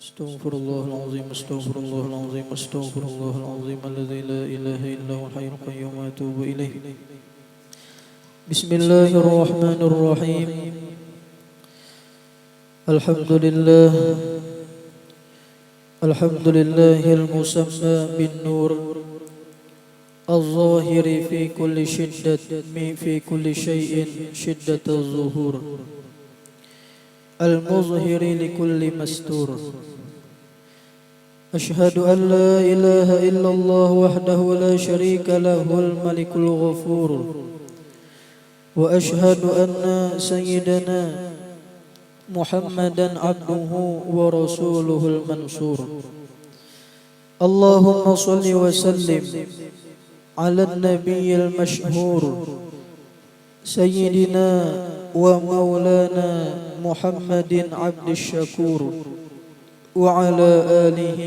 استغفر الله العظيم استغفر الله العظيم استغفر الله العظيم الذي لا إله إلا هو الحي القيوم وأتوب إليه. بسم الله الرحمن الرحيم. الحمد لله الحمد لله المسمى بالنور الظاهر في كل شدة في كل شيء شدة الظهور المظهر لكل مستور. أشهد أن لا إله إلا الله وحده لا شريك له الملك الغفور. وأشهد أن سيدنا محمدا عبده ورسوله المنصور. اللهم صل وسلم على النبي المشهور سيدنا ومولانا محمد عبد الشكور وعلى آله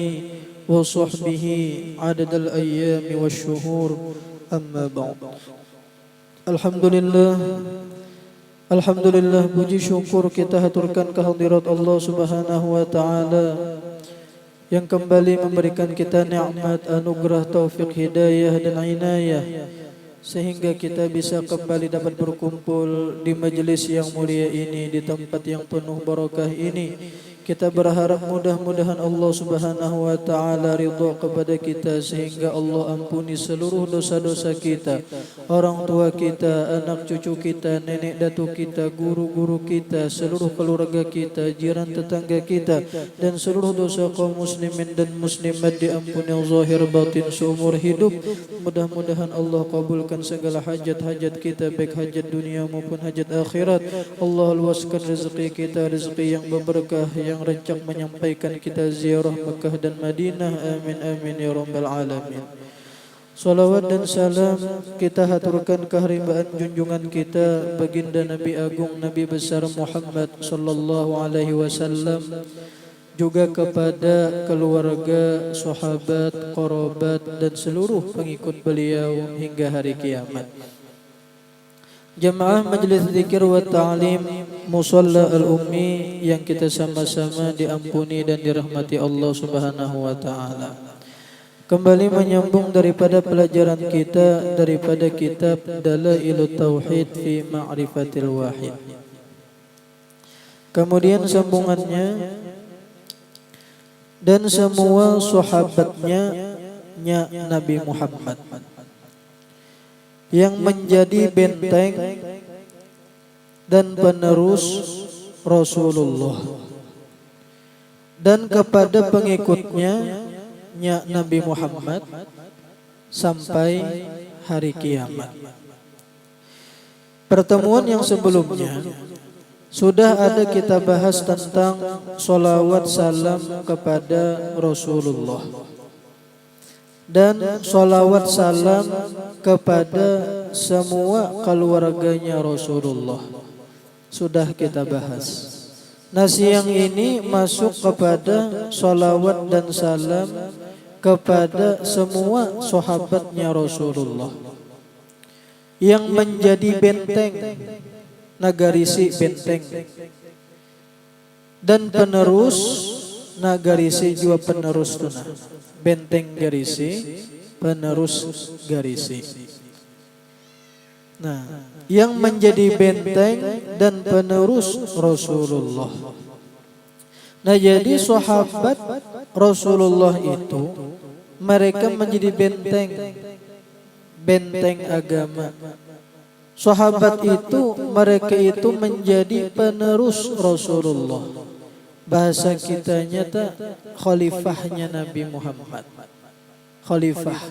وصحبه عدد الأيام والشهور. أما بعد. Alhamdulillah, puji syukur kita haturkan kehadirat Allah Subhanahu wa taala yang kembali memberikan kita nikmat, anugerah, taufik, hidayah dan inayah sehingga kita bisa kembali dapat berkumpul di majelis yang mulia ini, di tempat yang penuh barakah ini. Kita berharap mudah-mudahan Allah Subhanahu wa taala ridha kepada kita sehingga Allah ampuni seluruh dosa-dosa kita, orang tua kita, anak cucu kita, nenek datuk kita, guru-guru kita, seluruh keluarga kita, jiran tetangga kita, dan seluruh dosa kaum muslimin dan muslimat diampuni zahir batin seumur hidup. Mudah-mudahan Allah kabulkan segala hajat-hajat kita, baik hajat dunia maupun hajat akhirat. Allah luaskan rezeki kita, rezeki yang berberkah, yang rencang menyampaikan kita ziarah Mekah dan Madinah. Amin amin ya rabbal alamin. Salawat dan salam kita haturkan keharimbaan junjungan kita baginda Nabi Agung Nabi besar Muhammad sallallahu alaihi wasallam, juga kepada keluarga, sahabat, kerabat dan seluruh pengikut beliau hingga hari kiamat. Jamaah Majlis Zikir wa Ta'lim Musalla Al-Ummi yang kita sama-sama diampuni dan dirahmati Allah Subhanahu wa taala. Kembali menyambung daripada pelajaran kita daripada kitab Dalailut Tauhid fi Ma'rifatil Wahid. Kemudian sambungannya, dan semua sahabatnya Nabi Muhammad yang menjadi benteng dan penerus Rasulullah, dan kepada pengikutnya Nabi Muhammad sampai hari kiamat. Pertemuan yang sebelumnya sudah ada kita bahas tentang sholawat salam kepada Rasulullah dan sholawat salam kepada semua keluarganya Rasulullah. Sudah kita bahas. Nah, siang ini masuk kepada sholawat dan salam kepada semua sahabatnya Rasulullah yang menjadi benteng, nagarisi benteng, dan penerus nagarisi juga penerus tunah. Benteng garisi, penerus garisi. Nah, yang menjadi benteng dan penerus Rasulullah. Nah, jadi sahabat Rasulullah itu mereka menjadi benteng, benteng agama. Sahabat itu mereka itu menjadi penerus Rasulullah. Bahasa kitanya tak khalifahnya Nabi Muhammad. Khalifah.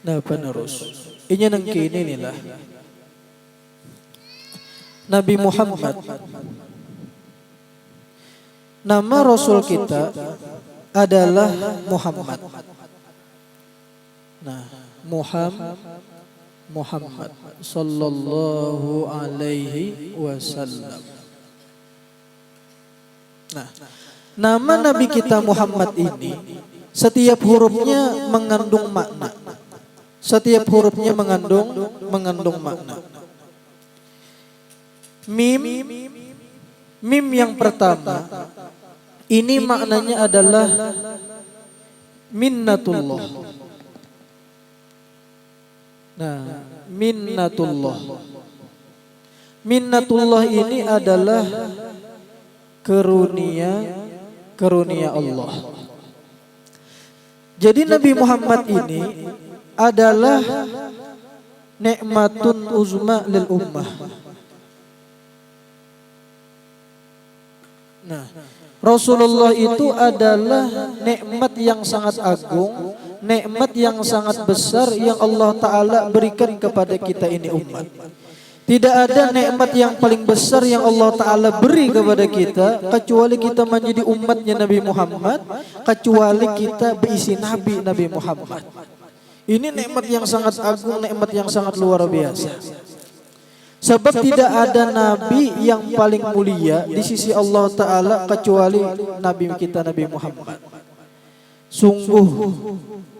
Nah, penerus. Ini nengki inilah. Nabi Muhammad. Nama Rasul kita adalah Muhammad. Nah, Muhammad sallallahu alaihi wasallam. Nah, nama Nabi kita Muhammad ini setiap hurufnya mengandung makna. Setiap hurufnya mengandung makna. Mim yang pertama Ini maknanya adalah minnatullah. Nah, minnatullah. Minnatullah ini adalah karunia Allah. Jadi Nabi Muhammad ini adalah nikmatun uzma lil ummah. Nah, Rasulullah itu adalah nikmat yang sangat agung, nikmat yang sangat besar yang Allah Ta'ala berikan kepada kita ini umat. Tidak ada nikmat yang paling besar yang Allah Ta'ala beri kepada kita kecuali kita menjadi umatnya Nabi Muhammad, kecuali kita berisi Nabi Muhammad. Ini nikmat yang sangat agung, nikmat yang sangat luar biasa. Sebab tidak ada nabi yang paling mulia di sisi Allah Ta'ala kecuali Nabi kita Nabi Muhammad. Sungguh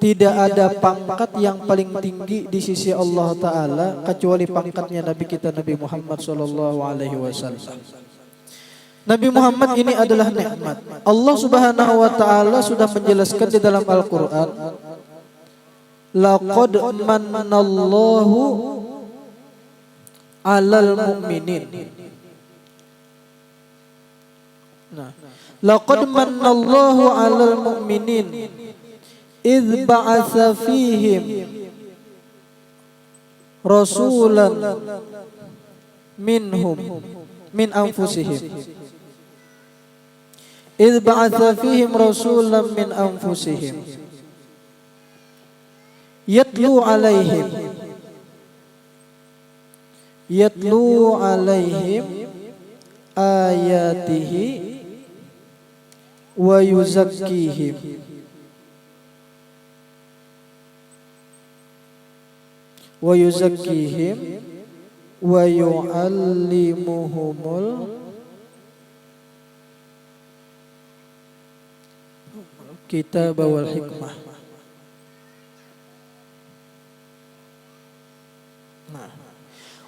tidak ada pangkat yang paling tinggi di sisi Allah Ta'ala kecuali pangkatnya Nabi kita Nabi Muhammad SAW. Nabi Muhammad ini adalah nikmat. Allah Subhanahu wa Ta'ala sudah menjelaskan di dalam Al-Quran, laqad manallahu 'alal mu'minin. Nah, laqad manallahu 'alal mu'minin idz ba'atsa fihim rasulan minhum min anfusihim. Idz ba'atsa fihim rasulan min anfusihim yatlu 'alaihim ayatihi wa yuzakkihim wa yu'allimuhumul kitab wal hikmah.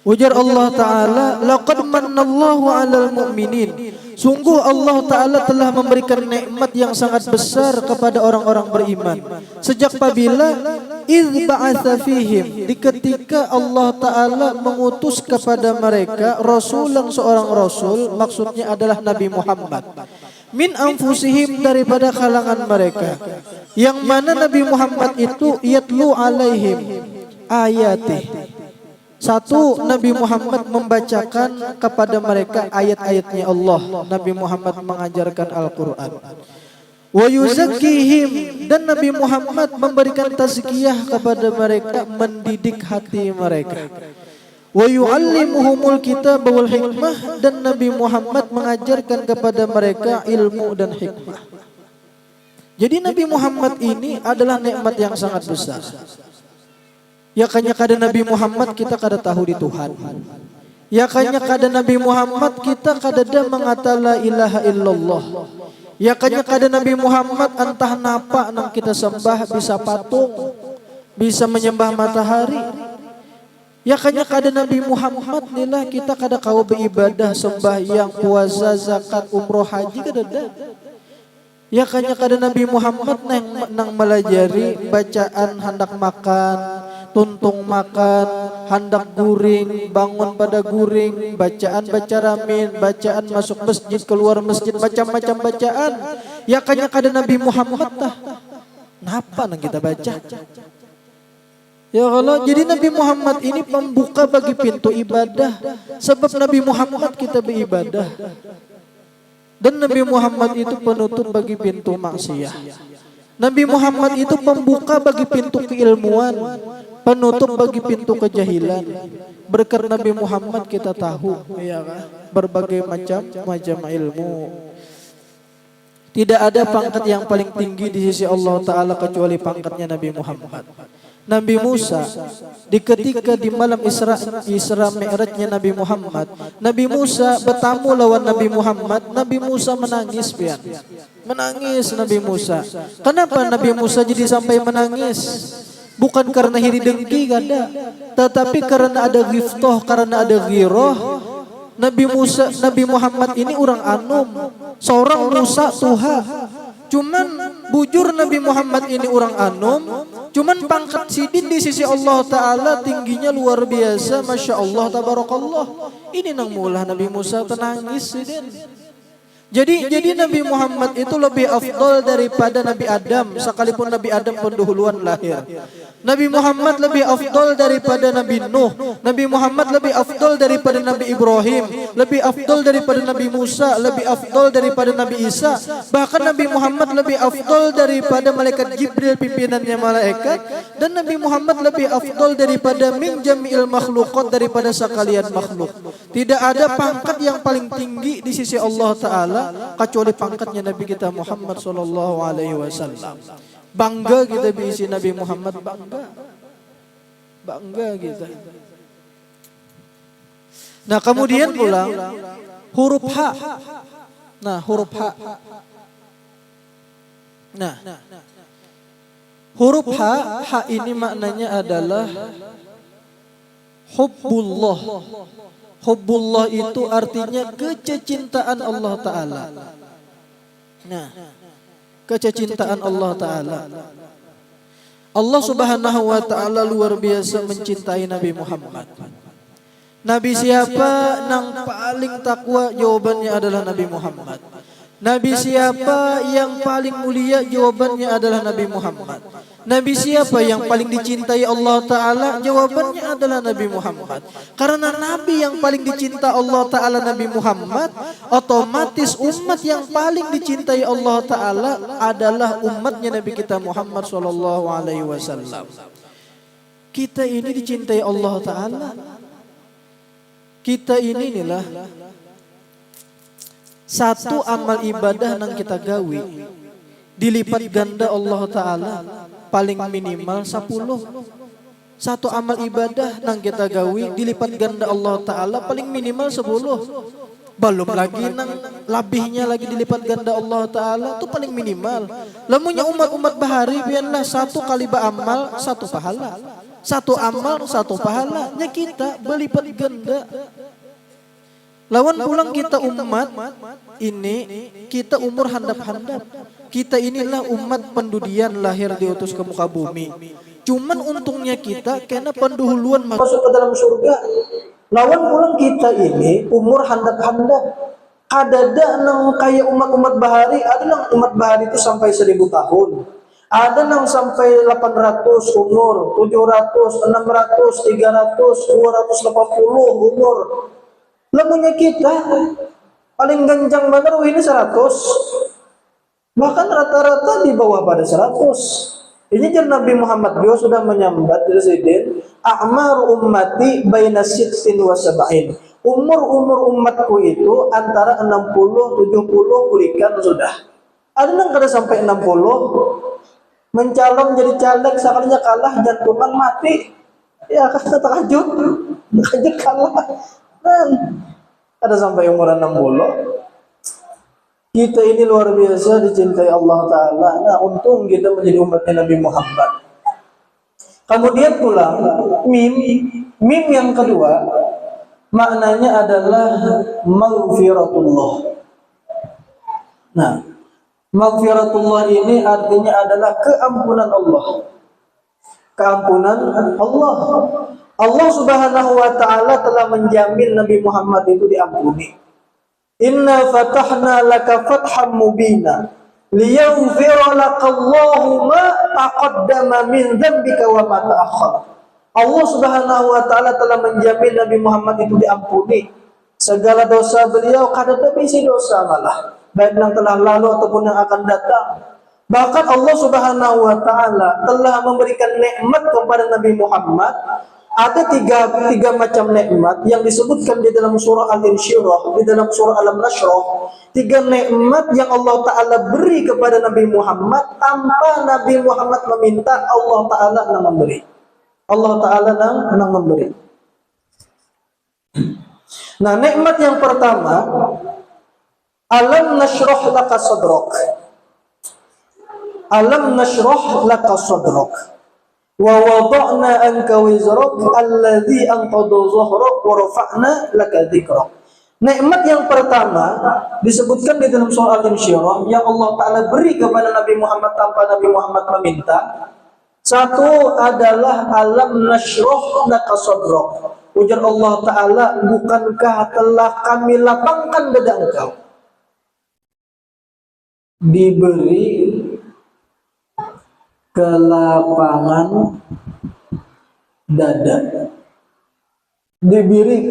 Ujar Allah Ta'ala, laqad manallahu 'alal mu'minin. Sungguh Allah Ta'ala telah memberikan nikmat yang sangat besar kepada orang-orang beriman. Sejak apabila idz ba'atsa fihim, di ketika Allah Ta'ala mengutus kepada mereka rasulan, seorang rasul, maksudnya adalah Nabi Muhammad. Min anfusihim, daripada kalangan mereka. Yang mana Nabi Muhammad itu yatlu 'alaihim ayatih. Satu, Nabi Muhammad membacakan kepada mereka ayat-ayatnya Allah. Nabi Muhammad mengajarkan Al-Quran. Wa yuzakkihim, dan Nabi Muhammad memberikan tazkiyah kepada mereka, mendidik hati mereka. Wa yu'allimuhumul kitab wal hikmah, dan Nabi Muhammad mengajarkan kepada mereka ilmu dan hikmah. Jadi Nabi Muhammad ini adalah nikmat yang sangat besar. Ya kanya kada Nabi Muhammad kita kada tahu di Tuhan. Ya kanya kada Nabi Muhammad kita kada ada mengata la ilaha illallah. Ya kanya kada Nabi Muhammad entah napa nang kita sembah, bisa patung, bisa menyembah matahari. Ya kanya kada Nabi Muhammad nilah kita kada kau beribadah, sembahyang, puasa, zakat, umroh, haji kada ada. Ya kanya kada Nabi Muhammad nang melajari bacaan hendak makan, tuntung makan, hendak guring, bangun pada guring, bacaan baca ramin, bacaan masuk masjid, keluar masjid, macam-macam bacaan. Ya kanya kada Nabi Muhammad tah. Napa nang kita baca? Ya Allah, jadi Nabi Muhammad ini pembuka bagi pintu ibadah. Sebab Nabi Muhammad kita beribadah. Dan Nabi Muhammad itu penutup bagi pintu maksiat. Nabi Muhammad itu pembuka bagi pintu keilmuan, penutup bagi pintu kejahilan. Berkat Nabi Muhammad kita tahu ya kan, berbagai macam ilmu. Tidak ada pangkat yang paling tinggi di sisi Allah Ta'ala kecuali pangkatnya Nabi Muhammad. Nabi Musa, di ketika di malam Isra Mi'rajnya Nabi Muhammad, Nabi Musa bertamu lawan Nabi Muhammad. Nabi Musa menangis pian. Menangis Nabi Musa. Kenapa Nabi Musa jadi sampai menangis? Bukan karena hiri dengki kada, tetapi karena ada ghiftoh, karena ada ghiroh. Nabi Muhammad ini orang anum. Seorang Musa Tuha. Cuman bujur Nabi Muhammad ini orang anom. Cuman pangkat sidin di sisi Allah Ta'ala tingginya luar biasa. Masya Allah tabarakallah. Ini nang mula Nabi Musa tenangis sidin. Jadi Nabi Muhammad itu lebih afdal daripada Nabi Adam, sekalipun Nabi Adam pendahuluan lahir. Nabi Muhammad lebih afdal daripada Nabi Nuh. Nabi Muhammad lebih afdal daripada Nabi Ibrahim, lebih afdal daripada Nabi Musa, lebih afdal daripada Nabi Isa. Bahkan Nabi Muhammad lebih afdal daripada malaikat Jibril pimpinannya malaikat, dan Nabi Muhammad lebih afdal daripada min jami'il makhluqat, daripada sekalian makhluk. Tidak ada pangkat yang paling tinggi di sisi Allah Ta'ala kecuali pangkatnya Nabi kita Muhammad sallallahu alaihi wasallam. Bangga kita diisi Nabi Muhammad, bangga kita. Nah, kemudian pulang huruf H. Nah, huruf H. Nah, huruf H, H ini maknanya adalah hubbullah. Hubbullah itu artinya kecintaan Allah Ta'ala. Nah, kecintaan Allah Ta'ala. Allah Subhanahu wa Ta'ala luar biasa mencintai Nabi Muhammad. Nabi siapa yang paling takwa? Jawabannya adalah Nabi Muhammad. Nabi siapa yang paling mulia? Jawabannya adalah Nabi Muhammad. Nabi siapa yang paling dicintai Allah Ta'ala? Jawabannya adalah Nabi Muhammad. Karena Nabi yang paling dicinta Allah Ta'ala Nabi Muhammad, otomatis umat yang paling dicintai Allah Ta'ala adalah umatnya Nabi kita Muhammad Sallallahu Alaihi Wasallam. Kita ini dicintai Allah Ta'ala. Kita ini inilah satu amal ibadah yang kita gawi dilipat ganda Allah Ta'ala paling minimal 10. Satu amal ibadah nang kita gawi dilipat ganda Allah Ta'ala paling minimal 10. Belum lagi nang labihnya lagi dilipat ganda Allah Ta'ala itu paling minimal. Lamunya umat-umat bahari biarlah satu kali beramal satu pahala. Satu amal satu pahala. Nya kita berlipat ganda. Lawan pulang kita umat ini, kita umur handap-handap. Kita inilah umat pendudian lahir diutus ke muka bumi. Cuman untungnya kita kena pendahuluan masuk ke dalam surga. Lawan pulang kita ini umur handap-handap. Ada nang kayak umat-umat bahari, ada nang umat bahari itu sampai 1000 tahun. Ada nang sampai 800 umur, 700, 600, 300, 280 umur. Lamunya kita paling ganjang bener ini 100. Bahkan rata-rata di bawah pada 100. Ini jar Nabi Muhammad juga sudah menyambat Presiden, a'mar ummati baina sittin wa sab'in. Umur umatku itu antara 60 70 pulikan sudah. Ada yang kada sampai 60 mencalon jadi caleg sekalinya kalah jantungan mati. Ya kata terkejut kalah. Dan ada sampai umur 60. Kita ini luar biasa dicintai Allah Ta'ala. Nah, untung kita menjadi umatnya Nabi Muhammad. Kemudian pula mim yang kedua maknanya adalah maghfiratullah. Nah, maghfiratullah ini artinya adalah keampunan Allah. Keampunan Allah. Allah Subhanahu wa Ta'ala telah menjamin Nabi Muhammad itu diampuni. Inna fatahna laka fatham mubina liyaghfira lakallahu ma taqaddama min dzambika wa ma ta'akhkhar. Allah Subhanahu wa Ta'ala telah menjamin Nabi Muhammad itu diampuni. Segala dosa beliau kada ada isi dosa malah, baik yang telah lalu ataupun yang akan datang. Bahkan Allah Subhanahu wa Ta'ala telah memberikan nikmat kepada Nabi Muhammad. Ada tiga macam nikmat yang disebutkan di dalam surah Al-Insyirah, di dalam surah Al-Nashrah. 3 nikmat yang Allah Ta'ala beri kepada Nabi Muhammad tanpa Nabi Muhammad meminta, Allah Ta'ala yang memberi. Allah Ta'ala yang memberi. Nah, nikmat yang pertama, alam nashrah laka sadrak. Alam nashrah laka sadrak. Wa wada'na anka wizrak alladhi anqadha dhahrak wa rafa'na laka dhikrak. Nikmat yang pertama disebutkan di dalam surah Al-Insyirah yang Allah Ta'ala beri kepada Nabi Muhammad tanpa Nabi Muhammad meminta. Satu adalah alam nasyrah laka sadrak. Ujar Allah Ta'ala, bukankah telah kami lapangkan dada engkau? Diberi kelapangan dada. Diberi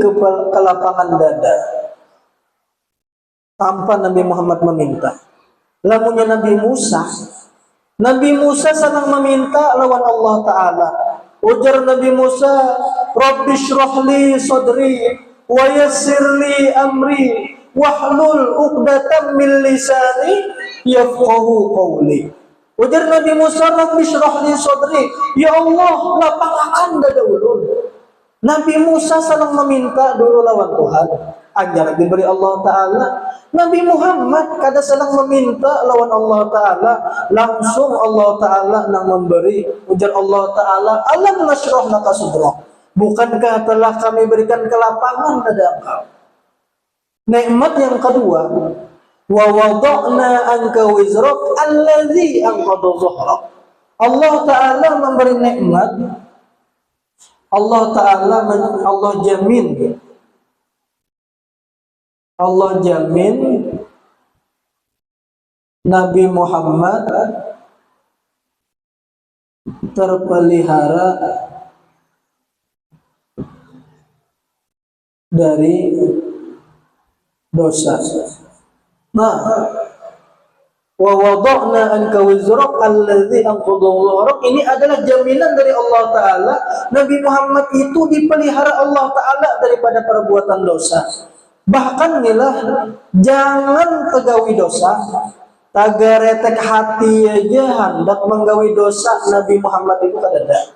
kelapangan dada tanpa Nabi Muhammad meminta. Lamunnya Nabi Musa senang meminta lawan Allah Ta'ala. Ujar Nabi Musa, Rabbi syrah li sadri wa yassir li amri wahlul uqdatam min lisani yafqahu qawli. Ujar Nabi Musa, Rabbi syrah li sadri, ya Allah lapangkan dada ulun. Nabi Musa senang meminta dulu lawan Tuhan, agar diberi Allah Ta'ala. Nabi Muhammad kada senang meminta lawan Allah Ta'ala, langsung Allah Ta'ala nang memberi. Ujar Allah Ta'ala, alam nasyrah laka sadrak, bukankah telah kami berikan kelapangan dada engkau? Nikmat yang kedua, wa wada'na anka wizrak allazi anqadha dhahrak. Allah Ta'ala memberi nikmat. Allah Ta'ala Allah jamin Nabi Muhammad terpelihara dari dosa. Nah, wa wada'na anka wizrak allazi anqadha dhahrak, ini adalah jaminan dari Allah Ta'ala. Nabi Muhammad itu dipelihara Allah Ta'ala daripada perbuatan dosa. Bahkan nilah, jangan tegawi dosa, tagaretek hati aja hendak menggawi dosa, Nabi Muhammad itu kadada.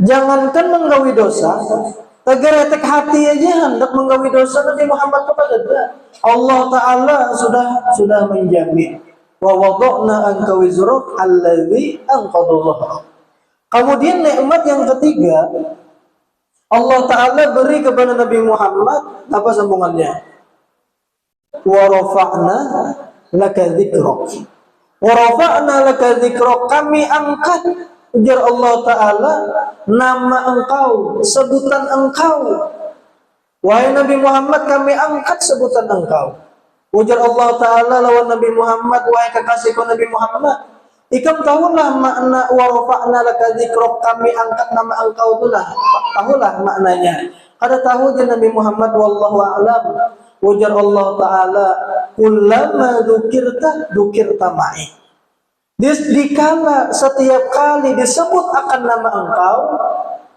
Jangankan menggawi dosa, tagaretek hati aja hendak menggawi dosa, Nabi Muhammad itu kadada. Allah Ta'ala sudah menjamin. Wa wada'na anka wizrak allazi anqadha dhahrak. Kemudian nikmat yang ketiga, Allah Ta'ala beri kepada Nabi Muhammad, apa sambungannya? Wa rafa'na laka dzikrak. Wa rafa'na laka dzikrak, kami angkat, ujar Allah Ta'ala, nama engkau, sebutan engkau. Wahai Nabi Muhammad, kami angkat sebutan engkau. Ujar Allah Ta'ala lawan Nabi Muhammad, wahai kekasihku Nabi Muhammad, ikam tahulah makna wa rafa'na laka dzikrak, kami angkat nama engkau itulah. Tahulah maknanya. Kada tahu je Nabi Muhammad, wallahu a'lam. Ujar Allah Ta'ala, kullama dzukirta ma'i. Dikala setiap kali disebut akan nama engkau,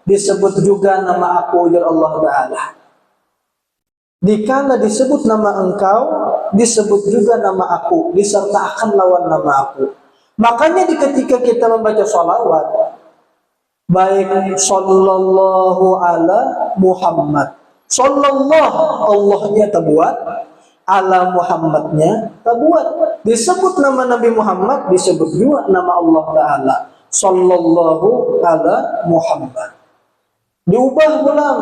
disebut juga nama aku, ujar Allah Ta'ala. Dikala disebut nama engkau, disebut juga nama aku, disertakan lawan nama aku. Makanya ketika kita membaca sholawat, baik sallallahu ala Muhammad, sallallahu Allahnya terbuat, ala Muhammadnya terbuat. Disebut nama Nabi Muhammad, disebut juga nama Allah Ta'ala, sallallahu ala Muhammad. Diubah ulang,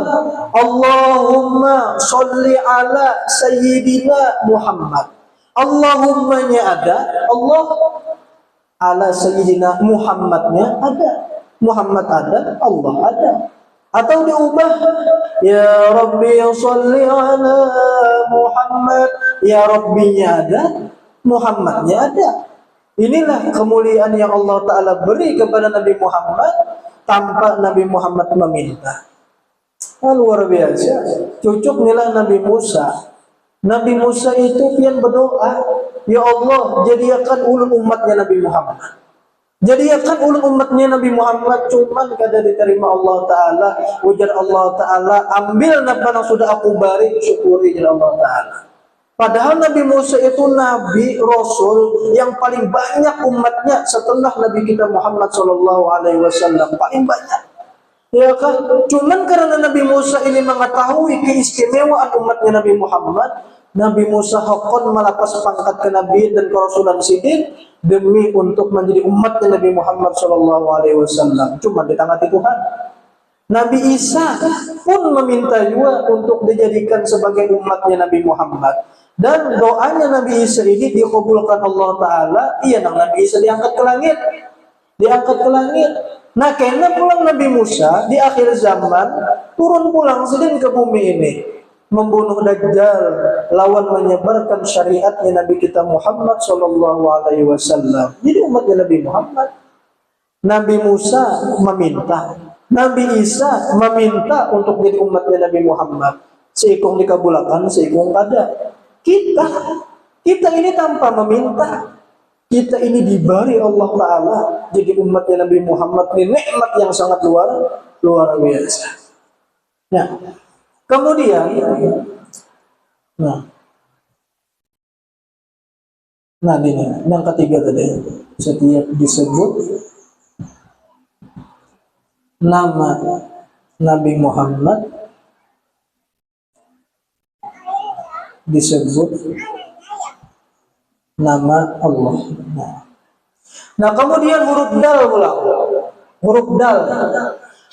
Allahumma sholli ala Sayyidina Muhammad. Allahummanya ada, Allah ala Sayyidina Muhammadnya ada. Muhammad ada, Allah ada. Atau diubah, ya Rabbi sholli ala Muhammad. Ya Rabbinya ada, Muhammadnya ada. Inilah kemuliaan yang Allah Ta'ala beri kepada Nabi Muhammad tanpa Nabi Muhammad meminta. Luar biasa. Cucuk nilah Nabi Musa. Nabi Musa itu pian berdoa, ya Allah, jadikan ulun umatnya Nabi Muhammad. Jadikan ulun umatnya Nabi Muhammad, cuman kada diterima Allah Ta'ala. Ujar Allah Ta'ala, ambil napa sudah aku beri, syukuri ya Allah Ta'ala. Padahal Nabi Musa itu Nabi Rasul yang paling banyak umatnya setelah Nabi kita Muhammad SAW, paling banyak. Ya kan? Cuman karena Nabi Musa ini mengetahui keistimewaan umatnya Nabi Muhammad, Nabi Musa hakon melepas pangkat ke Nabi dan kerasulan sidin demi untuk menjadi umatnya Nabi Muhammad SAW. Cuma di tangan Tuhan. Nabi Isa pun meminta juga untuk dijadikan sebagai umatnya Nabi Muhammad. Dan doanya Nabi Isa ini dikabulkan Allah Ta'ala. Iya, Nabi Isa diangkat ke langit. Diangkat ke langit. Nah, karena pulang Nabi Musa di akhir zaman, turun pulang sedang ke bumi ini. Membunuh Dajjal, lawan menyebarkan syariatnya Nabi kita Muhammad Sallallahu Alaihi Wasallam. Jadi umatnya Nabi Muhammad. Nabi Musa meminta, Nabi Isa meminta untuk jadi umatnya Nabi Muhammad. Seikung dikabulkan, seikung kada. Kita ini tanpa meminta. Kita ini diberi Allah Ta'ala jadi umatnya Nabi Muhammad. Ini nikmat yang sangat luar biasa. Nah, kemudian, ini yang ketiga tadi, setiap disebut nama Nabi Muhammad, disebut nama Allah. Nah, kemudian huruf dal pula. Huruf dal.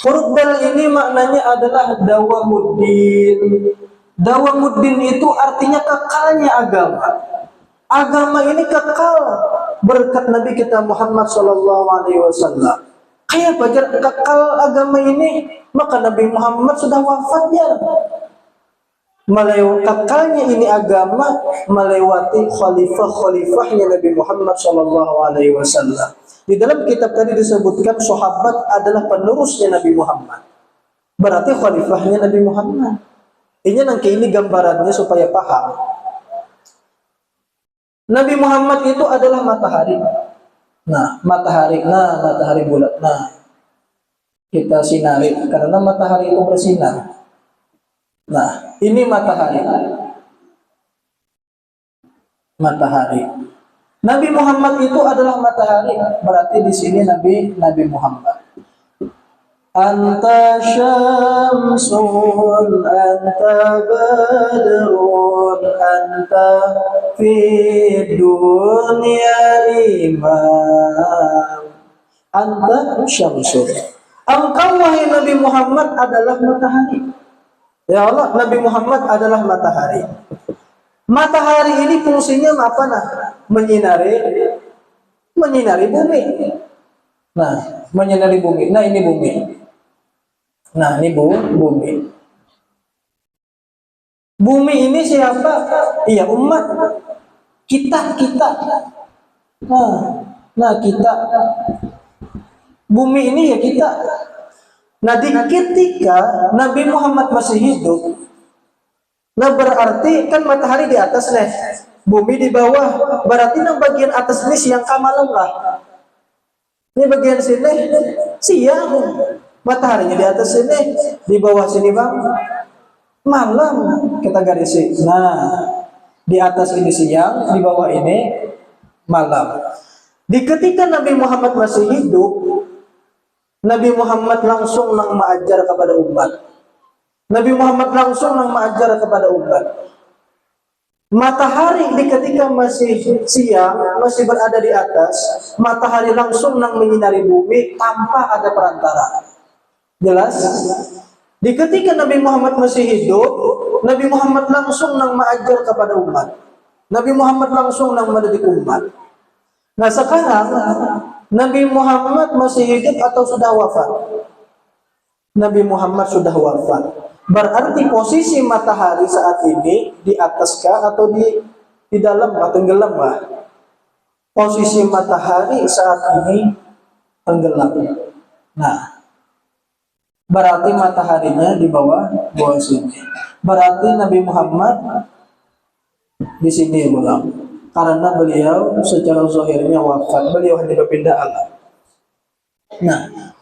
Huruf dal ini maknanya adalah dawamuddin. Dawamuddin itu artinya kekalnya agama. Agama ini kekal berkat Nabi kita Muhammad Sallallahu Alaihi Wasallam. Kayak baca kekal agama ini, maka Nabi Muhammad sudah wafat ya. Kekalnya ini agama melewati khalifah-khalifahnya Nabi Muhammad Sallallahu Alaihi Wasallam. Di dalam kitab tadi disebutkan sahabat adalah penerusnya Nabi Muhammad. Berarti khalifahnya Nabi Muhammad. Ini gambarannya supaya paham. Nabi Muhammad itu adalah matahari. Matahari bulat. Kita sinari karena matahari itu bersinar. Ini matahari. Matahari. Nabi Muhammad itu adalah matahari. Berarti di sini Nabi Muhammad. Anta syamsun, anta badrun, anta fid dunya imam. Anta syamsun. Engkau wahai Nabi Muhammad adalah matahari. Ya Allah, Nabi Muhammad adalah matahari. Matahari ini fungsinya apa? Menyinari bumi. Menyinari bumi. Ini bumi. Ini bumi. Bumi ini siapa? Iya, umat. Kita. Kita. Bumi ini ya kita. Ketika Nabi Muhammad masih hidup, berarti kan matahari di atas nih, bumi di bawah. Berarti bagian atas ini siang ke malam lah. Ini bagian sini siang, mataharinya di atas sini, di bawah sini bang malam. Kita garisin. Di atas ini siang, di bawah ini malam. Ketika Nabi Muhammad masih hidup, Nabi Muhammad langsung mengajar kepada umat. Nabi Muhammad langsung mengajar kepada umat. Matahari ketika masih siang, masih berada di atas, matahari langsung menyinari bumi tanpa ada perantara. Jelas? Ketika Nabi Muhammad masih hidup, Nabi Muhammad langsung mengajar kepada umat. Nabi Muhammad langsung mendidik umat. Sekarang Nabi Muhammad masih hidup atau sudah wafat? Nabi Muhammad sudah wafat. Berarti posisi matahari saat ini di atas atau di dalam atau tenggelam lah. Posisi matahari saat ini tenggelam. Berarti mataharinya di bawah sini. Berarti Nabi Muhammad di sini belum. Karena beliau secara zahirnya wafat, beliau hanya berpindah alam.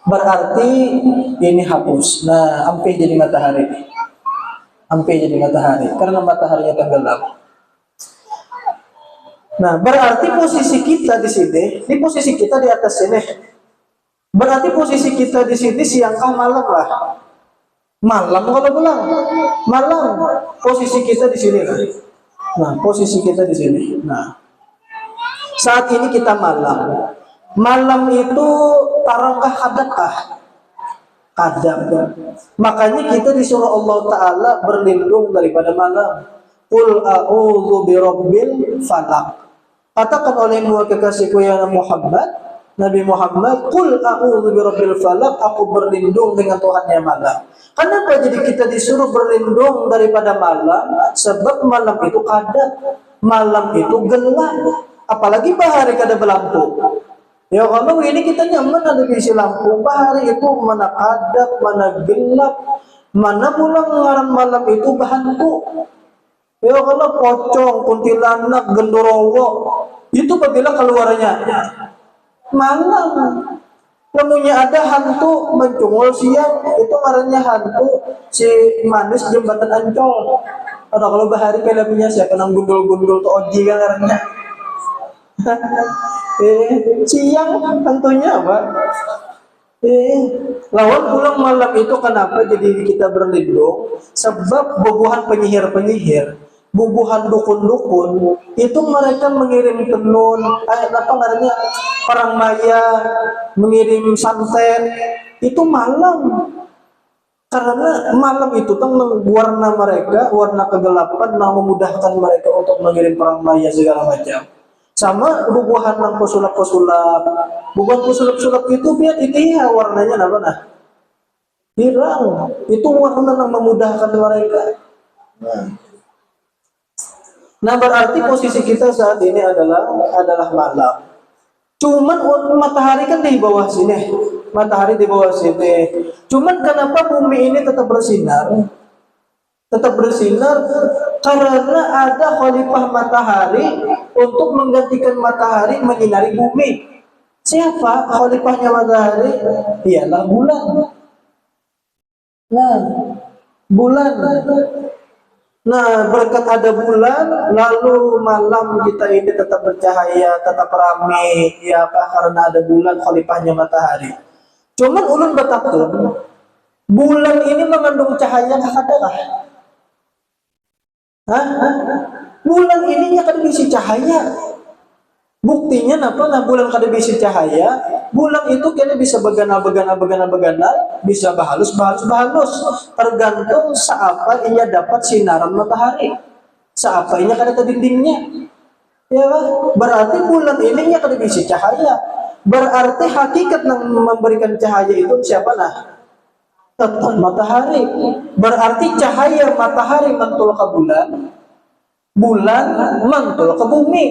Berarti ini hapus. Ampe jadi matahari. Karena mataharinya tenggelam. Berarti posisi kita di sini, ini posisi kita di atas sini. Berarti posisi kita di sini siang kah malam lah. Malam kalau pulang. Malam. Posisi kita di sini lah. Posisi kita di sini. Saat ini kita malam. Malam itu tarangkah kadakah? kadang. Makanya kita disuruh Allah Ta'ala berlindung daripada malam. Qul a'udzu birabbil falaq. Katakan olehmu kekasihku ya Muhammad, Nabi Muhammad, qul a'udzu birabbil falaq, aku berlindung dengan Tuhannya malam. Kenapa jadi kita disuruh berlindung daripada malam? Sebab malam itu kadang, malam itu gelap, apalagi bahari kada berlampu. Ya kalau ini kita nyaman ada di isi lampu, bahari itu mana kadap, mana gelap, mana pula ngaran malam itu bahanku. Ya kalau pocong, kuntilanak, gendorowo, itu apabila keluarnya malam. Lamunya ada hantu mencungul siang, itu ngarannya hantu si manis jembatan Ancol. Atau kalau bahari filmnya siapa nang gundul-gundul tuh Oji kan ngarannya. Siang tentunya apa? Lawan pulang malam itu kenapa jadi kita berlindung? Sebab bubuhan penyihir-penyihir, bubuhan dukun-dukun itu mereka mengirim tenun, apa namanya, perang maya, mengirim santet itu malam. Karena malam itu kan warna mereka, warna kegelapan, yang memudahkan mereka untuk mengirim perang maya segala macam. Sama bubuhan nang pesulap-pesulap, bubuhan pesulap-pesulap itu biar itu ya warnanya apa nah? Pirang. Itu warna yang memudahkan mereka. Nah berarti posisi kita saat ini adalah malam. Cuman matahari kan di bawah sini, matahari di bawah sini. Cuman kenapa bumi ini tetap bersinar? Tetap bersinar karena ada khalifah matahari untuk menggantikan matahari menyinari bumi. Siapa khalifahnya matahari? Ialah bulan. Nah, bulan. Nah, berkat ada bulan, lalu malam kita ini tetap bercahaya, tetap ramai, ya apa? Karena ada bulan, khalifahnya matahari. Cuman ulun batakun, bulan ini mengandung cahaya kakadakah? Hah? Bulan ini kada bisi cahaya. Buktinya napa? Nah, bulan kada bisi cahaya. Bulan itu kena bisa beganal, bisa bahalus. Tergantung seapa ia dapat sinaran matahari. Seapa ia kada dindingnya. Ya kan? Berarti bulan ini ia kada bisi cahaya. Berarti hakikat yang memberikan cahaya itu siapa nah? Tetap matahari. Berarti cahaya matahari mantul ke bulan, bulan mantul ke bumi.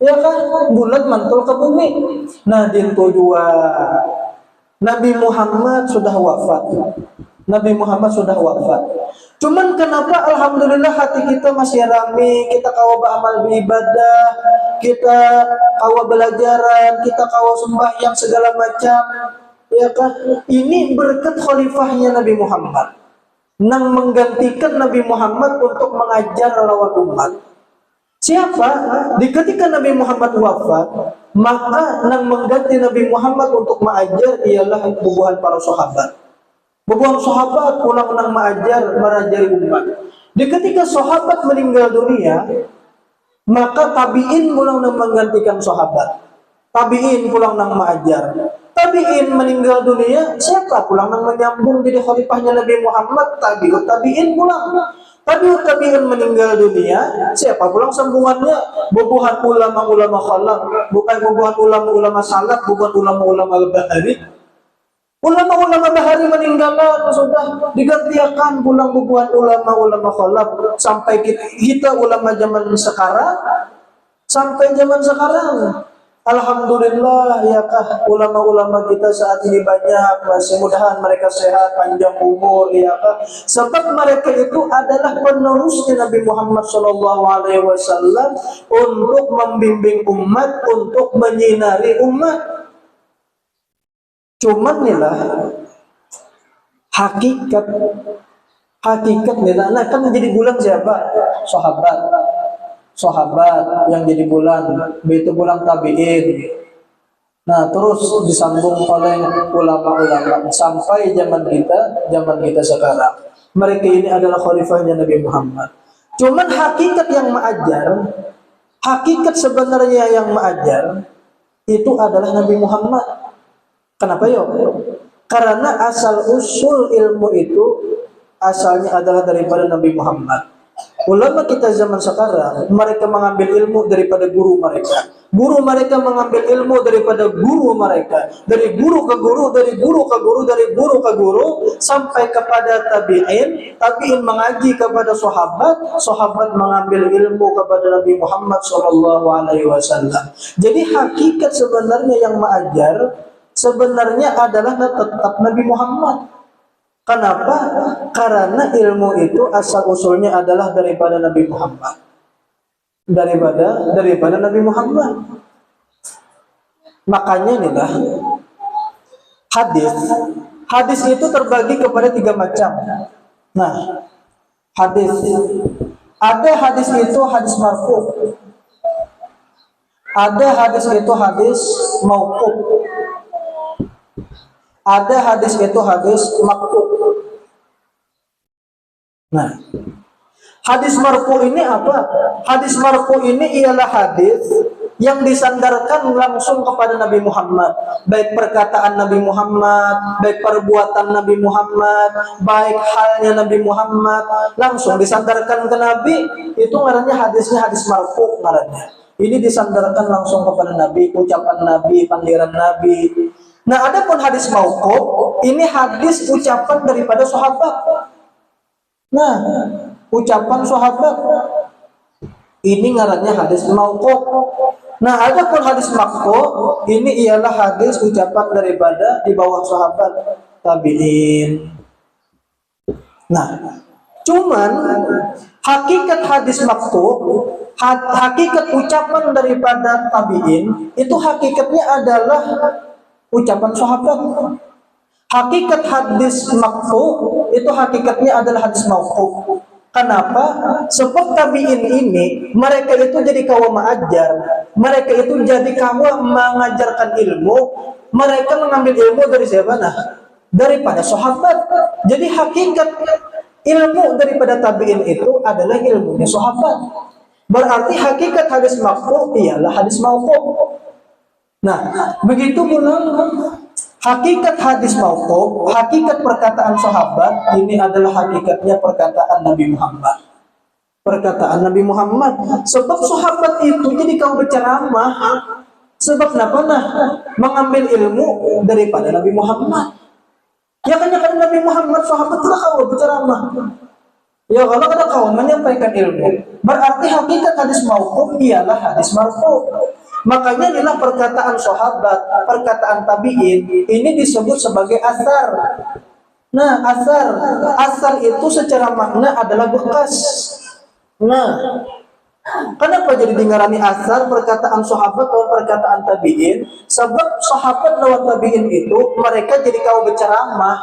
Ya kan? Bulan mantul ke bumi. Nah, dintu dua Nabi Muhammad sudah wafat. Nabi Muhammad sudah wafat. Cuman kenapa alhamdulillah hati kita masih rame, kita kawa beramal beribadah, kita kawa belajaran, kita kawa sembahyang segala macam. Ya kan? Ini berkat khalifahnya Nabi Muhammad yang menggantikan Nabi Muhammad untuk mengajar lawan umat. Siapa? Di ketika Nabi Muhammad wafat, maka yang mengganti Nabi Muhammad untuk mengajar ialah bubuhan para sahabat. Bubuhan sahabat pulang nang mengajar, merajari umat. Di ketika sahabat meninggal dunia, maka tabiin pulang nang menggantikan sahabat. Tabiin pulang nang mengajar. Tabiin meninggal dunia, siapa pulang nang menyambung jadi khalifahnya Nabi Muhammad? Tabiin pulang. Tabiin meninggal dunia, siapa pulang sambungannya? Bubuhan ulama-ulama khalaf, bukan bubuhan ulama-ulama salaf, bukan ulama-ulama bahari. Ulama-ulama bahari meninggalan sudah digantikan pulang bubuhan ulama-ulama khalaf sampai kita ulama zaman sekarang, sampai zaman sekarang. Alhamdulillah ya kah ulama-ulama kita saat ini banyak, masih mudahan mereka sehat panjang umur ya kah, sebab mereka itu adalah penerusnya Nabi Muhammad SAW untuk membimbing umat, untuk menyinari umat. Cuman inilah hakikat nih, nah kan menjadi bulan siapa? Sahabat yang jadi bulan, itu bulan tabiin. Nah terus disambung oleh ulama-ulama sampai zaman kita sekarang. Mereka ini adalah khalifahnya Nabi Muhammad. Cuman hakikat yang mengajar, hakikat sebenarnya yang mengajar itu adalah Nabi Muhammad. Kenapa yo? Karena asal usul ilmu itu asalnya adalah daripada Nabi Muhammad. Ulama kita zaman sekarang, mereka mengambil ilmu daripada guru mereka. Guru mereka mengambil ilmu daripada guru mereka. Dari guru ke guru, dari guru ke guru, dari guru ke guru, sampai kepada tabi'in. Tabi'in mengaji kepada sahabat, sahabat mengambil ilmu kepada Nabi Muhammad SAW. Jadi hakikat sebenarnya yang mengajar sebenarnya adalah tetap Nabi Muhammad. Kenapa? Karena ilmu itu asal usulnya adalah daripada Nabi Muhammad. Daripada Nabi Muhammad. Makanya inilah hadis. Hadis itu terbagi kepada 3 macam. Nah, hadis. Ada hadis itu hadis marfu. Ada hadis itu hadis mauquf. Ada hadis itu hadis maqtu'. Nah, hadis marfu ini apa? Hadis marfu ini ialah hadis yang disandarkan langsung kepada Nabi Muhammad, baik perkataan Nabi Muhammad, baik perbuatan Nabi Muhammad, baik halnya Nabi Muhammad, langsung disandarkan ke Nabi. Itu ngarannya hadisnya hadis marfu ngarannya. Ini disandarkan langsung kepada Nabi, ucapan Nabi, pandiran Nabi. Nah, adapun hadis mauquf, ini hadis ucapan daripada sahabat. Nah, ucapan sahabat ini ngarannya hadis mauquf. Nah, adapun hadis maqtu, ini ialah hadis ucapan daripada di bawah sahabat tabi'in. Nah, cuman hakikat hadis maqtu, hakikat ucapan daripada tabi'in itu hakikatnya adalah ucapan sahabat. Hakikat hadis maqtu itu hakikatnya adalah hadis mauquf. Kenapa? Sebab tabi'in ini mereka itu jadi kawan mengajar, mereka itu jadi kawan mengajarkan ilmu, mereka mengambil ilmu dari siapa? Nah, daripada sahabat. Jadi hakikat ilmu daripada tabi'in itu adalah ilmunya sahabat. Berarti hakikat hadis maqtu ialah hadis mauquf. Nah, begitu pula hakikat hadis mauquf, hakikat perkataan sahabat ini adalah hakikatnya perkataan Nabi Muhammad. Perkataan Nabi Muhammad. Sebab sahabat itu jadi kau berceramah. Sebab kenapa? Nah, mengambil ilmu daripada Nabi Muhammad. Ya kan Nabi Muhammad sahabat telah kau berceramah. Ya kalau ada kawan menyampaikan ilmu, berarti hakikat hadis mauquf ialah hadis marfu. Makanya inilah perkataan sahabat, perkataan tabi'in ini disebut sebagai asar. Nah, asar itu secara makna adalah bekas. Nah, kenapa jadi dengarani asar perkataan sahabat atau perkataan tabi'in? Sebab sahabat lawan tabi'in itu mereka jadi kawan berceramah,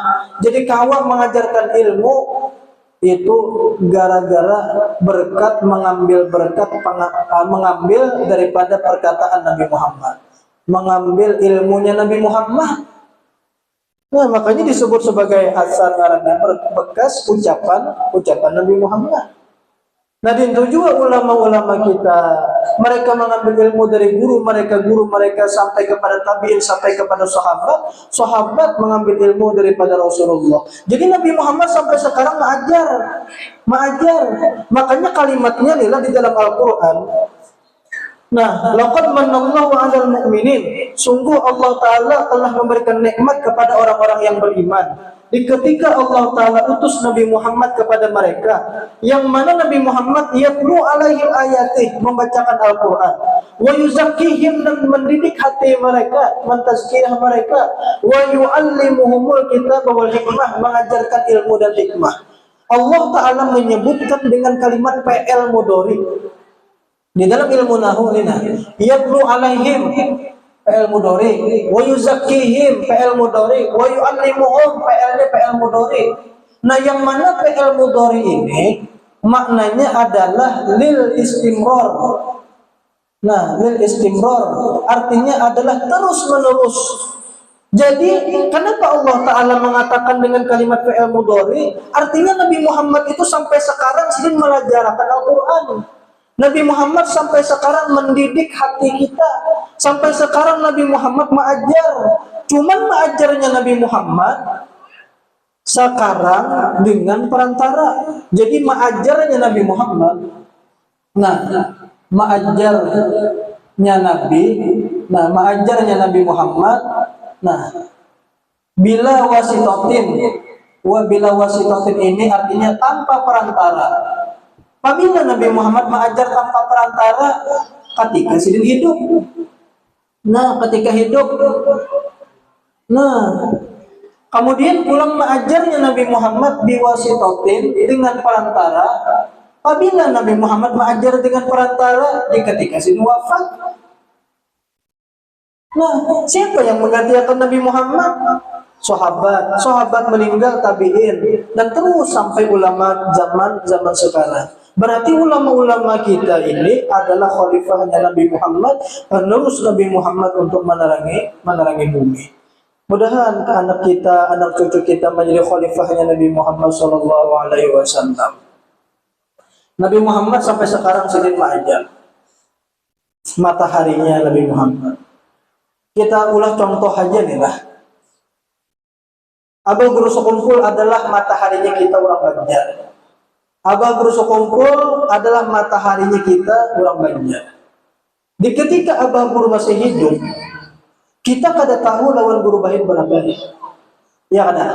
jadi kawan mengajarkan ilmu itu gara-gara berkat mengambil daripada perkataan Nabi Muhammad, mengambil ilmunya Nabi Muhammad. Nah, makanya disebut sebagai asar karena bekas ucapan Nabi Muhammad. Nah, itu juga ulama-ulama kita, mereka mengambil ilmu dari guru mereka sampai kepada tabi'in, sampai kepada sahabat mengambil ilmu daripada Rasulullah. Jadi Nabi Muhammad sampai sekarang mengajar. Makanya kalimatnya adalah di dalam Al-Quran. Nah, laqad manallahu 'alal mu'minin. Sungguh Allah Ta'ala telah memberikan nikmat kepada orang-orang yang beriman. Di ketika Allah Ta'ala utus Nabi Muhammad kepada mereka, yang mana Nabi Muhammad yatlu alaihim ayatih, membacakan Al-Quran, wa yuzakkihim, dan mendidik hati mereka, mentazkirah mereka, wa yu'allimuhumul kitab wal hikmah, mengajarkan ilmu dan hikmah. Allah Ta'ala menyebutkan dengan kalimat PL mudhari. Di dalam ilmu nahwu ini, yatlu alaihim PL mudhari, wa yuzakkihim PL mudhari, wa yu'allimuhum PL mudhari. Nah, yang mana PL mudhari ini maknanya adalah lil istimrar. Nah, lil istimrar artinya adalah terus menerus. Jadi kenapa Allah Ta'ala mengatakan dengan kalimat PL mudhari? Artinya Nabi Muhammad itu sampai sekarang sedang mengajarkan Al-Quran. Nabi Muhammad sampai sekarang mendidik hati kita. Sampai sekarang Nabi Muhammad mengajar. Cuman mengajarnya Nabi Muhammad sekarang dengan perantara. Jadi mengajarnya Nabi Muhammad. Nah, mengajarnya Nabi. Nah, mengajarnya Nabi Muhammad. Nah, bila wasitotin. Bila wasitotin ini artinya tanpa perantara. Apabila Nabi Muhammad mengajar tanpa perantara ketika sedang hidup. Nah, ketika hidup. Nah, kemudian pulang mengajarnya Nabi Muhammad biwasitotin dengan perantara. Apabila Nabi Muhammad mengajar dengan perantara di ketika sedang wafat. Nah, siapa yang menggantikan Nabi Muhammad? Sahabat meninggal, tabi'in, dan terus sampai ulama zaman sekarang. Berarti ulama-ulama kita ini adalah khalifahnya Nabi Muhammad, penerus Nabi Muhammad untuk menerangi bumi. Mudahan anak kita, anak cucu kita menjadi khalifahnya Nabi Muhammad SAW. Nabi Muhammad sampai sekarang sedih mengajar. Mataharinya Nabi Muhammad. Kita ulah contoh aja nih lah. Abah Guru Sekumpul adalah mataharinya kita orang Banjar. Abah Guru Sekumpul adalah mataharinya kita orang Banjar. Di ketika Abah Guru masih hidup, kita kada tahu lawan Guru Bahid berapa. Ya kada.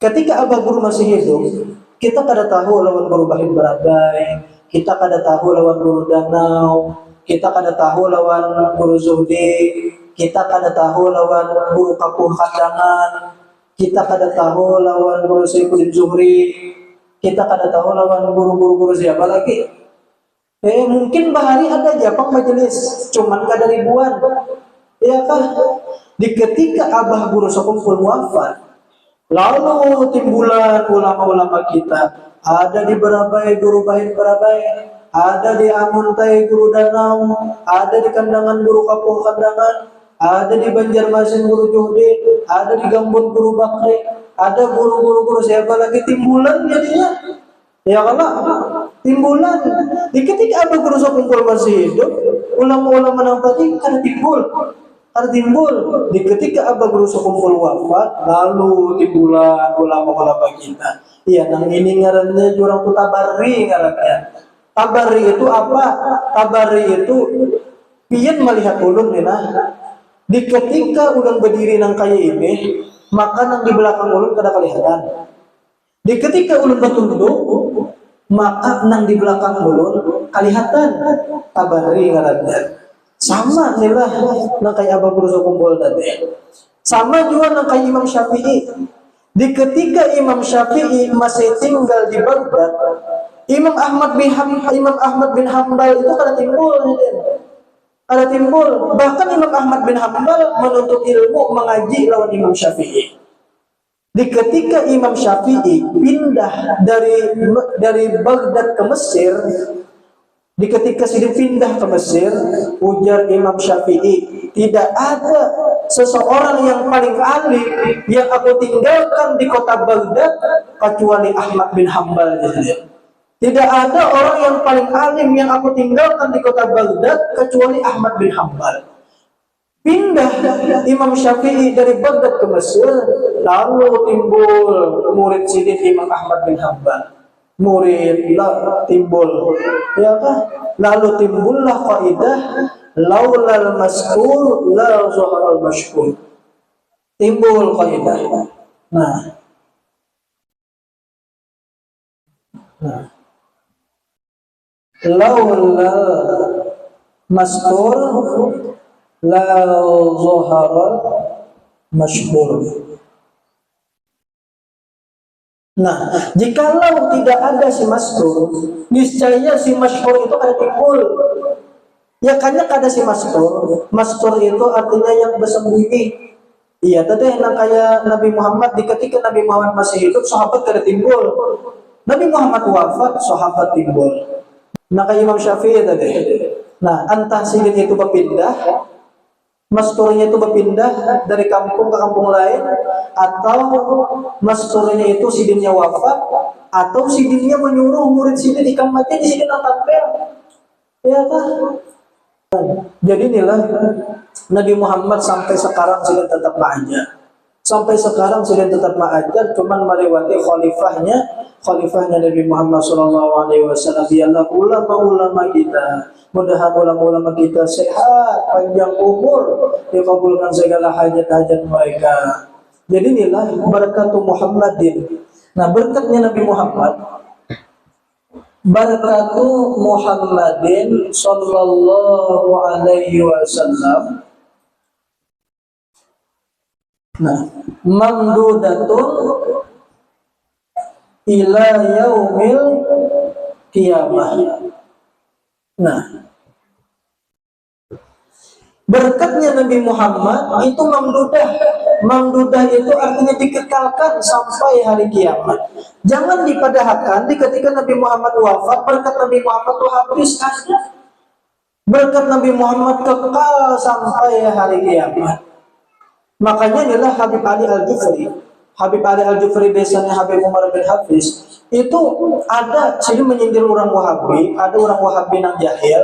Ketika Abah Guru masih hidup, kita kada tahu lawan Guru Bahid berapa. Kita kada tahu lawan Guru Danau. Kita kada tahu lawan Guru Zuhdi. Kita kada tahu lawan Guru Kapuh Kandangan. Kita kada tahu lawan Guru Saifuddin Zuhri. Kita kada tahu lawan guru-guru siapa lagi. Mungkin bahari ada japang majelis, cuman kada ribuan. Ya kan? Di ketika Abah Guru Sekumpul wafat, lalu timbulan ulama-ulama kita. Ada di Barabai Guru Bahid Barabai, ada di Amuntai Guru Danau, ada di Kandangan Guru Kapuh Kandangan, ada di Banjarmasin Guru Juhdi, ada di Gambut Guru Bakri, ada guru-guru siapa lagi timbulan jadinya. Ya kalau timbulan. Di ketika Abah Guru Sekumpul masih hidup, ulama-ulama yang tadi kan timbul. Di ketika Abah Guru Sekumpul wafat, lalu timbulan ulama-ulama kita. Iya, nang ini ngarannya jurang tu tabari ngarannya. Tabari itu apa? Tabari itu pian melihat ulun nih nah. Di ketika ulun berdiri nang kaya ini, maka nang di belakang ulun kada kelihatan. Di ketika ulun bertunduk, maka nang di belakang ulun kelihatan. Tabari ngarannya. Sama nih lah nang kaya Abah Guru Sekumpul tadi. Sama juga nang kaya Imam Syafi'i. Di ketika Imam Syafi'i masih tinggal di Baghdad, Imam Ahmad bin Hambal itu kada timbul. Ada timbul. Bahkan Imam Ahmad bin Hambal menuntut ilmu mengaji lawan Imam Syafi'i. Di ketika Imam Syafi'i pindah dari Baghdad ke Mesir, di ketika sedang pindah ke Mesir, ujar Imam Syafi'i, tidak ada seseorang yang paling alim yang aku tinggalkan di kota Baghdad kecuali Ahmad bin Hambal. Tidak ada orang yang paling alim yang aku tinggalkan di kota Baghdad kecuali Ahmad bin Hambal. Pindah Imam Syafi'i dari Baghdad ke Mesir, lalu timbul murid sidin Imam Ahmad bin Hambal. Murid timbul, ya kan? Lalu timbullah kaidah laulal maskur la zuharal mashkur. Timbul kaidah. Nah. Laulal maskur la zuharal mashkur. Nah, jikalau tidak ada si maskur, niscaya si masyhur itu akan timbul. Ya karena ada si maskur. Maskur itu artinya yang bersembunyi. Iya, tadi yang kayak Nabi Muhammad, di ketika Nabi Muhammad masih hidup, sahabat kada timbul. Nabi Muhammad wafat, sahabat timbul. Nah, kayak Imam Syafi'i tadi. Nah, entah sidin itu berpindah, masturnya itu berpindah dari kampung ke kampung lain, atau masturnya itu sidinnya wafat, atau sidinnya menyuruh murid sidin ikan mati di sidin tempel, ya kan? Jadi inilah Nabi Muhammad sampai sekarang sidin tetap mengajar. Sampai sekarang sidin tetap mengajar, cuman melewati khalifahnya Nabi Muhammad SAW. Biarlah ulama-ulama kita, mudah-mudahan ulama-ulama kita sehat, panjang umur, dikabulkan segala hajat-hajat mereka. Jadi inilah barakatu Muhammadin. Nah, berkatnya Nabi Muhammad, barakatu Muhammadin sallallahu alaihi wasallam. Nah, mamdudatun ila yaumil qiyamah. Nah, berkatnya Nabi Muhammad itu mamdudah. Mamdudah itu artinya dikekalkan sampai hari kiamat. Jangan dipadahkan ketika Nabi Muhammad wafat, berkat Nabi Muhammad itu habis ada. Berkat Nabi Muhammad kekal sampai hari kiamat. Makanya inilah Habib Ali Al-Jufri. Habib Ali Al-Jufri biasanya Habib Umar bin Hafiz. Itu ada, jadi menyindir orang Wahabi, ada orang Wahabi yang jahil,